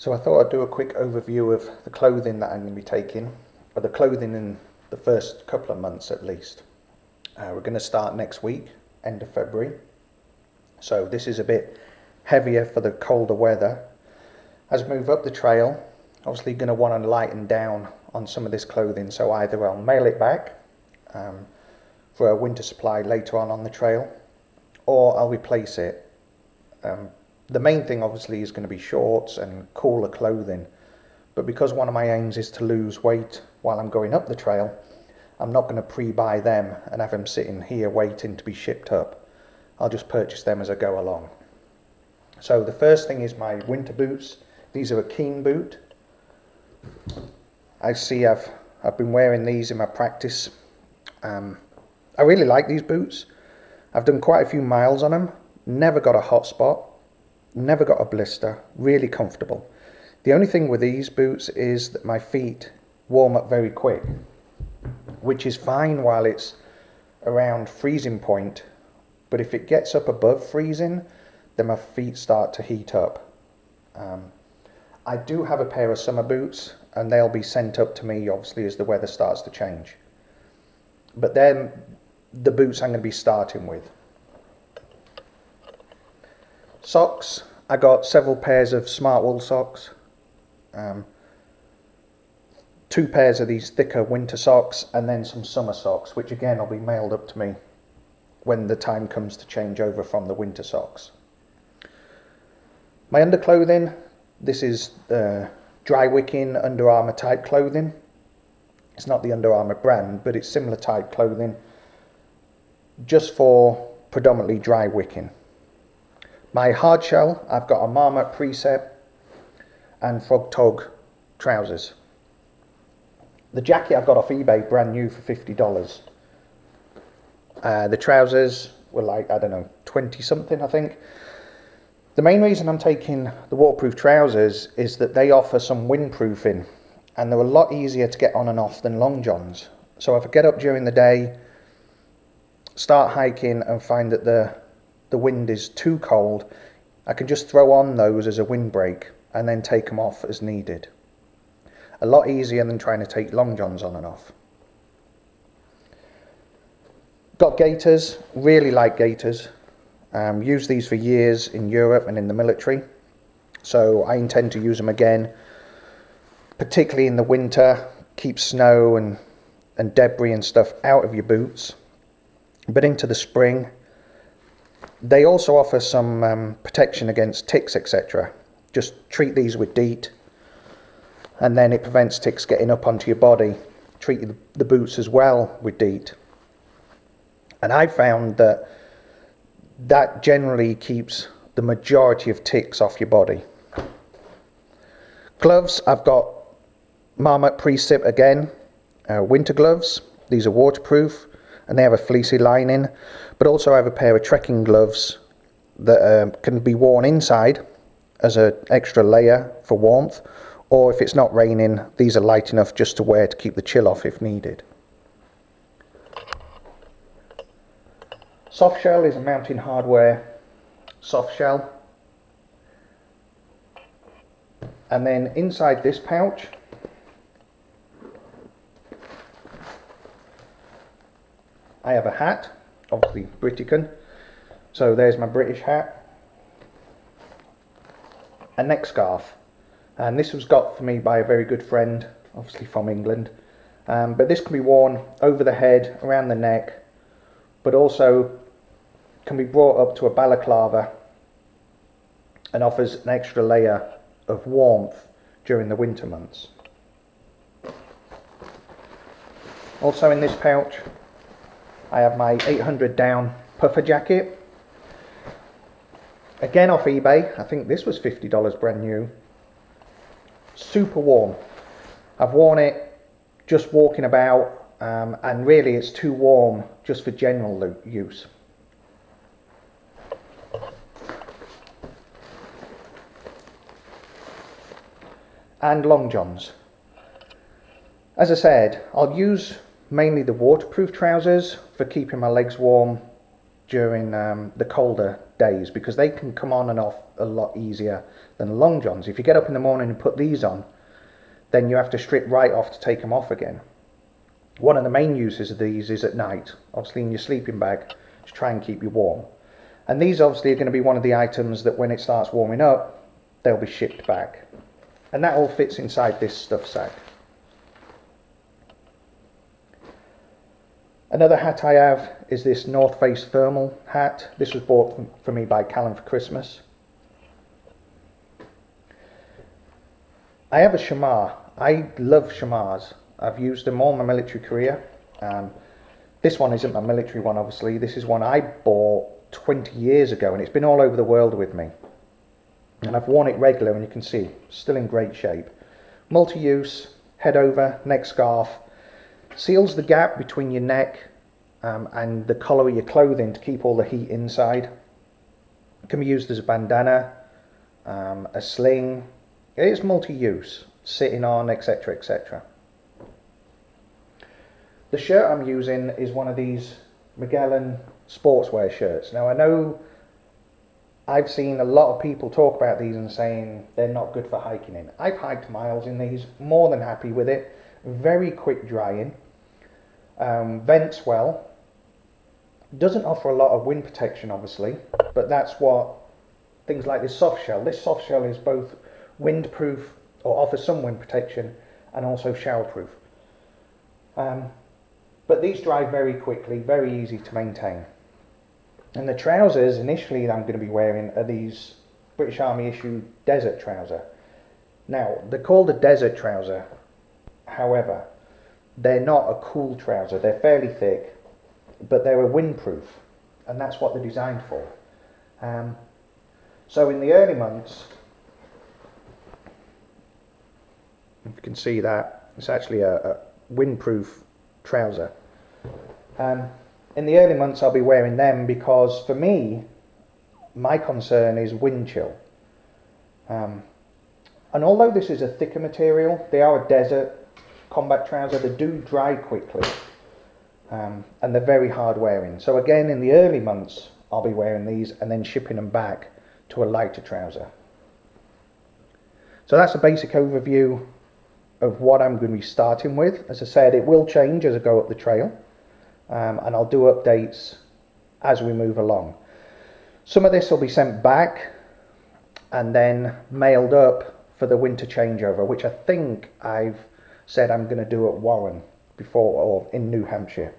So I thought I'd do a quick overview of the clothing that I'm going to be taking, or the clothing in the first couple of months at least. We're going to start next week, end of February. So this is a bit heavier for the colder weather. As we move up the trail, obviously going to want to lighten down on some of this clothing, so either I'll mail it back for a winter supply later on the trail, or I'll replace it. The main thing obviously is going to be shorts and cooler clothing, but because one of my aims is to lose weight while I'm going up the trail, I'm not going to pre-buy them and have them sitting here waiting to be shipped up. I'll just purchase them as I go along. So the first thing is my winter boots. These are a Keen boot. I see I've been wearing these in my practice. I really like these boots. I've done quite a few miles on them, never got a hot spot, never got a blister, really comfortable. The only thing with these boots is that my feet warm up very quick, which is fine while it's around freezing point, but if it gets up above freezing, then my feet start to heat up. I do have a pair of summer boots, and they'll be sent up to me obviously as the weather starts to change. But then the boots I'm going to be starting with. Socks, I got several pairs of smart wool socks, 2 pairs of these thicker winter socks, and then some summer socks, which again will be mailed up to me when the time comes to change over from the winter socks. My underclothing, this is dry wicking Under Armour type clothing. It's not the Under Armour brand, but it's similar type clothing, just for predominantly dry wicking. My hard shell, I've got a Marmot Precept and Frog Tog trousers. The jacket I've got off eBay, brand new for $50. The trousers were like, I don't know, 20 something I think. The main reason I'm taking the waterproof trousers is that they offer some windproofing, and they're a lot easier to get on and off than long johns. So if I get up during the day, start hiking and find that the wind is too cold, I can just throw on those as a windbreak and then take them off as needed. A lot easier than trying to take long johns on and off. Got gaiters, really like gaiters. Used these for years in Europe and in the military, so I intend to use them again, particularly in the winter. Keep snow and debris and stuff out of your boots. But into the spring, they also offer some protection against ticks, etc. Just treat these with DEET, and then it prevents ticks getting up onto your body. Treat the boots as well with DEET. And I found that generally keeps the majority of ticks off your body. Gloves, I've got Marmot Precept again, winter gloves. These are waterproof and they have a fleecy lining, but also I have a pair of trekking gloves that can be worn inside as an extra layer for warmth, or if it's not raining, these are light enough just to wear to keep the chill off if needed. Soft shell is a Mountain Hardwear soft shell. And then inside this pouch, I have a hat, obviously Britican. So there's my British hat. A neck scarf. And this was got for me by a very good friend, obviously from England. But this can be worn over the head, around the neck, but also can be brought up to a balaclava and offers an extra layer of warmth during the winter months. Also in this pouch I have my 800 down puffer jacket, again off eBay. I think this was $50 brand new. Super warm. I've worn it just walking about, and really it's too warm just for general use. And long johns. As I said, I'll use mainly the waterproof trousers for keeping my legs warm during the colder days, because they can come on and off a lot easier than long johns. If you get up in the morning and put these on, then you have to strip right off to take them off again. One of the main uses of these is at night, obviously in your sleeping bag, to try and keep you warm. And these obviously are going to be one of the items that when it starts warming up, they'll be shipped back. And that all fits inside this stuff sack. Another hat I have is this North Face thermal hat. This was bought for me by Callum for Christmas. I have a shamar. I love shamars. I've used them all my military career. This one isn't my military one, obviously. This is one I bought 20 years ago, and it's been all over the world with me. And I've worn it regular, and you can see, still in great shape. Multi-use, head over, neck scarf. Seals the gap between your neck and the collar of your clothing to keep all the heat inside. It can be used as a bandana, a sling. It is multi-use, sitting on, etc., etc. The shirt I'm using is one of these Magellan sportswear shirts. Now I know I've seen a lot of people talk about these and saying they're not good for hiking in. I've hiked miles in these, more than happy with it. Very quick drying, vents well, doesn't offer a lot of wind protection obviously, but that's what things like this soft shell is both windproof, or offers some wind protection, and also showerproof. But these dry very quickly, very easy to maintain. And the trousers initially that I'm going to be wearing are these British Army issue desert trouser. Now they're called a desert trouser. However, they're not a cool trouser. They're fairly thick, but they're a windproof, and that's what they're designed for. So in the early months, if you can see that, it's actually a windproof trouser. In the early months I'll be wearing them because for me, my concern is wind chill. And although this is a thicker material, they are a desert combat trouser, they do dry quickly, and they're very hard wearing. So again, in the early months I'll be wearing these and then shipping them back to a lighter trouser. So that's a basic overview of what I'm going to be starting with. As I said, it will change as I go up the trail, and I'll do updates as we move along. Some of this will be sent back and then mailed up for the winter changeover, which I think I've said I'm going to do at Warren before, or in New Hampshire.